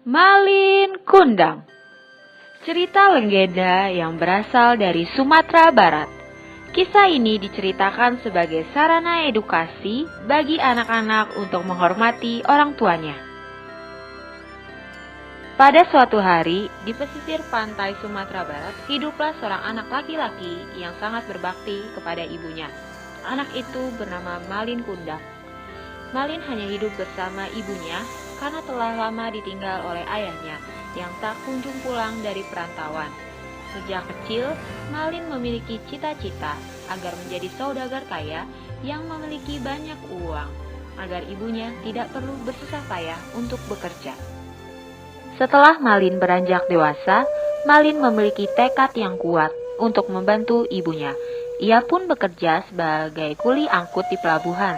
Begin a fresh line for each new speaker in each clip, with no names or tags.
Malin Kundang. Cerita legenda yang berasal dari Sumatera Barat. Kisah ini diceritakan sebagai sarana edukasi bagi anak-anak untuk menghormati orang tuanya. Pada suatu hari, di pesisir pantai Sumatera Barat, hiduplah seorang anak laki-laki yang sangat berbakti kepada ibunya. Anak itu bernama Malin Kundang. Malin hanya hidup bersama ibunya karena telah lama ditinggal oleh ayahnya yang tak kunjung pulang dari perantauan. Sejak kecil, Malin memiliki cita-cita agar menjadi saudagar kaya yang memiliki banyak uang, agar ibunya tidak perlu bersusah payah untuk bekerja. Setelah Malin beranjak dewasa, Malin memiliki tekad yang kuat untuk membantu ibunya. Ia pun bekerja sebagai kuli angkut di pelabuhan.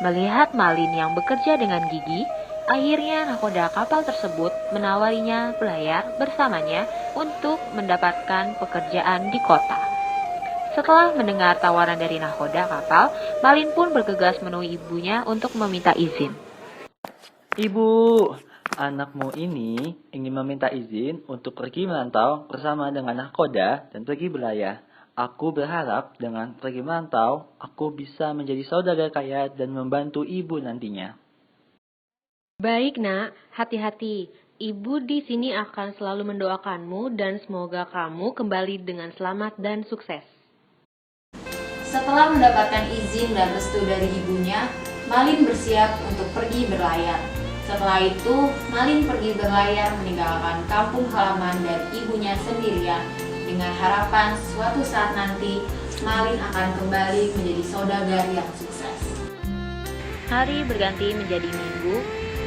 Melihat Malin yang bekerja dengan gigih, akhirnya nakoda kapal tersebut menawarinya belayar bersamanya untuk mendapatkan pekerjaan di kota. Setelah mendengar tawaran dari nakoda kapal, Malin pun bergegas menemui ibunya untuk meminta izin.
Ibu, anakmu ini ingin meminta izin untuk pergi merantau bersama dengan nakoda dan pergi belayar. Aku berharap dengan pergi merantau, aku bisa menjadi saudagar kaya dan membantu ibu nantinya.
Baik nak, hati-hati. Ibu di sini akan selalu mendoakanmu dan semoga kamu kembali dengan selamat dan sukses.
Setelah mendapatkan izin dan restu dari ibunya, Malin bersiap untuk pergi berlayar. Setelah itu, Malin pergi berlayar meninggalkan kampung halaman dan ibunya sendirian dengan harapan suatu saat nanti Malin akan kembali menjadi saudagar yang sukses.
Hari berganti menjadi minggu,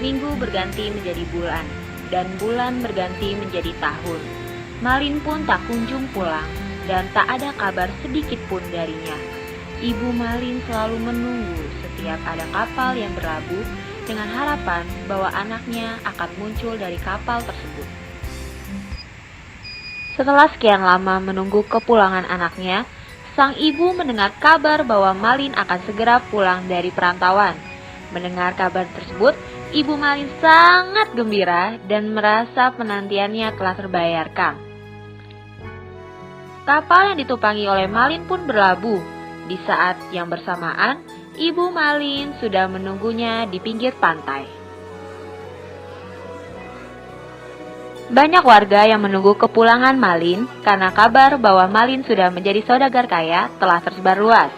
minggu berganti menjadi bulan, dan bulan berganti menjadi tahun. Malin pun tak kunjung pulang, dan tak ada kabar sedikit pun darinya. Ibu Malin selalu menunggu setiap ada kapal yang berlabuh dengan harapan bahwa anaknya akan muncul dari kapal tersebut. Setelah sekian lama menunggu kepulangan anaknya, sang ibu mendengar kabar bahwa Malin akan segera pulang dari perantauan. Mendengar kabar tersebut, Ibu Malin sangat gembira dan merasa penantiannya telah terbayarkan. Kapal yang ditumpangi oleh Malin pun berlabuh. Di saat yang bersamaan, Ibu Malin sudah menunggunya di pinggir pantai. Banyak warga yang menunggu kepulangan Malin karena kabar bahwa Malin sudah menjadi saudagar kaya telah tersebar luas.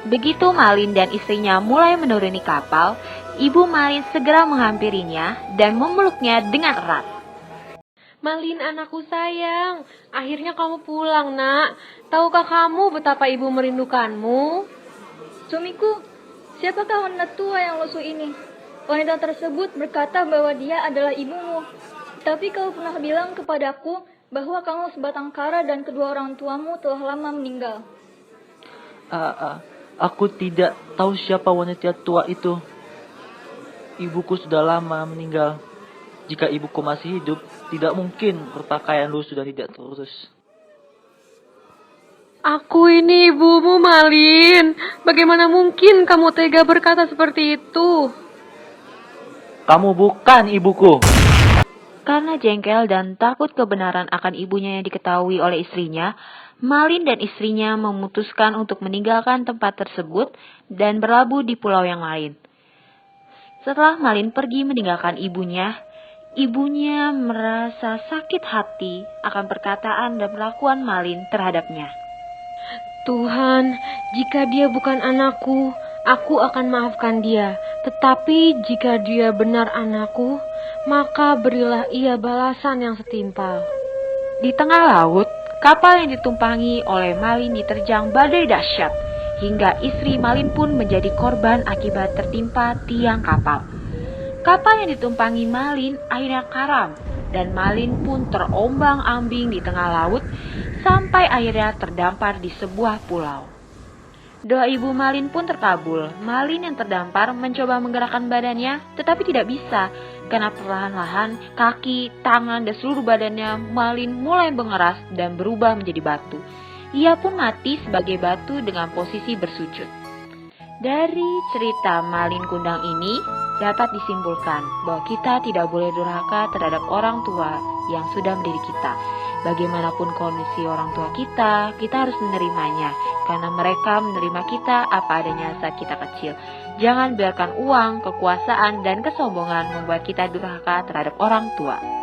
Begitu Malin dan istrinya mulai menuruni kapal, Ibu Malin segera menghampirinya dan memeluknya dengan erat.
Malin anakku sayang, akhirnya kamu pulang nak. Tahukah kamu betapa ibu merindukanmu?
Suamiku, siapakah wanita tua yang lusuh ini? Wanita tersebut berkata bahwa dia adalah ibumu. Tapi kau pernah bilang kepadaku bahwa kamu sebatang kara dan kedua orang tuamu telah lama meninggal.
Aku tidak tahu siapa wanita tua itu. Ibuku sudah lama meninggal. Jika ibuku masih hidup, tidak mungkin berpakaian lu sudah tidak terurus.
Aku ini ibumu Malin. Bagaimana mungkin kamu tega berkata seperti itu?
Kamu bukan ibuku.
Karena jengkel dan takut kebenaran akan ibunya yang diketahui oleh istrinya, Malin dan istrinya memutuskan untuk meninggalkan tempat tersebut dan berlabuh di pulau yang lain. Setelah Malin pergi meninggalkan ibunya merasa sakit hati akan perkataan dan perlakuan Malin terhadapnya.
Tuhan, jika dia bukan anakku, aku akan maafkan dia. Tetapi jika dia benar anakku, maka berilah ia balasan yang setimpal.
Di tengah laut, kapal yang ditumpangi oleh Malin diterjang badai dahsyat, hingga istri Malin pun menjadi korban akibat tertimpa tiang kapal. Kapal yang ditumpangi Malin akhirnya karam, dan Malin pun terombang-ambing di tengah laut, sampai akhirnya terdampar di sebuah pulau. Doa ibu Malin pun terkabul. Malin yang terdampar mencoba menggerakkan badannya, tetapi tidak bisa, karena perlahan-lahan kaki, tangan, dan seluruh badannya Malin mulai mengeras dan berubah menjadi batu. Ia pun mati sebagai batu dengan posisi bersujud. Dari cerita Malin Kundang ini, dapat disimpulkan bahwa kita tidak boleh durhaka terhadap orang tua yang sudah mendidik kita. Bagaimanapun kondisi orang tua kita harus menerimanya, karena mereka menerima kita apa adanya saat kita kecil. Jangan biarkan uang, kekuasaan, dan kesombongan membuat kita durhaka terhadap orang tua.